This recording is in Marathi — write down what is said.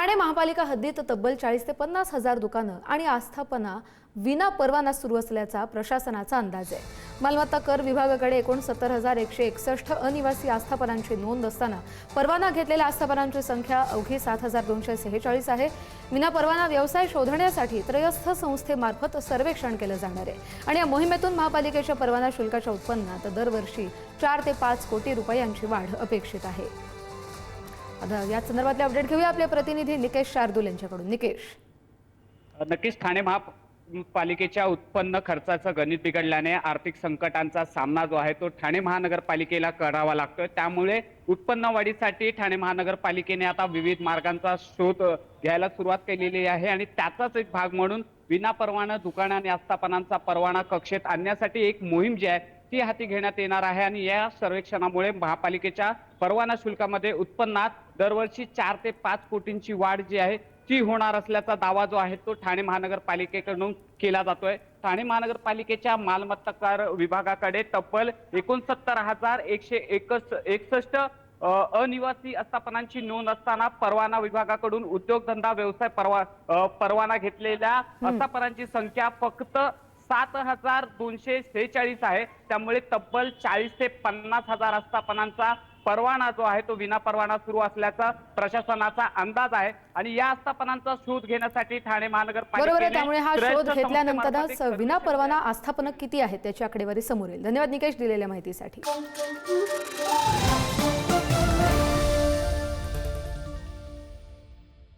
ठाणे महापालिका हद्दीत तब्बल 40 ते 50 हजार दुकानं आणि आस्थापना विना परवाना सुरू असल्याचा प्रशासनाचा अंदाज आहे। मालमत्ता कर विभागाकडे एकूण 70,161 अनिवासी आस्थापनांची नोंद असताना परवाना घेतलेल्या आस्थापनांची संख्या अवघी 7,246 आहे। विना परवाना व्यवसाय शोधण्यासाठी त्रयस्थ संस्थेमार्फत सर्वेक्षण केलं जाणार आहे आणि या मोहिमेतून महापालिकेच्या परवाना शुल्काच्या उत्पन्नात दरवर्षी 4 ते 5 कोटी रुपयांची वाढ अपेक्षित आहे। आता या संदर्भातले अपडेट घेऊया आपले प्रतिनिधी निकेश शार्दूल यांच्याकडून। निकेश, नक्कीच ठाणे महापालिकेच्या उत्पन्न खर्चाचं गणित बिघडल्याने आर्थिक संकटांचा सामना जो आहे तो ठाणे महानगरपालिकेला करावा लागतोय। त्यामुळे उत्पन्न वाढीसाठी ठाणे महानगरपालिकेने आता विविध मार्गांचा शोध घ्यायला सुरुवात केलेली आहे आणि त्याचाच एक भाग म्हणून विनापरवाना दुकान आणि आस्थापनांचा परवाना कक्षेत आणण्यासाठी एक मोहीम जी आहे ती हाती घेण्यात येणार आहे आणि या सर्वेक्षणामुळे महापालिकेच्या परवाना शुल्कामध्ये उत्पन्नात दरवर्षी 4 ते 5 कोटींची वाढ जी आहे ती होणार असल्याचा दावा जो आहे तो ठाणे महानगरपालिकेकडून केला जातोय। ठाणे महानगरपालिकेच्या मालमत्ता कर विभागाकडे तब्बल 69,161 अनिवासी आस्थापनांची नोंद असताना परवाना विभागाकडून उद्योगधंदा व्यवसाय परवाना घेतलेल्या आस्थापनांची संख्या फक्त 7,246 आहे। त्यामुळे तब्बल 40 ते 50 हजार आस्थापनांचा परवाना जो आहे तो विना परवाना सुरू असल्याचा प्रशासनाचा अंदाज आहे आणि या आस्थापनांचा शोध घेण्यासाठी ठाणे महानगरपालिकेने त्यामुळे हा शोध घेतल्यानंतरच विना परवाना आस्थापना किती आहेत त्याची आकडेवारी समोर येईल। धन्यवाद निकेश दिलेल्या माहितीसाठी।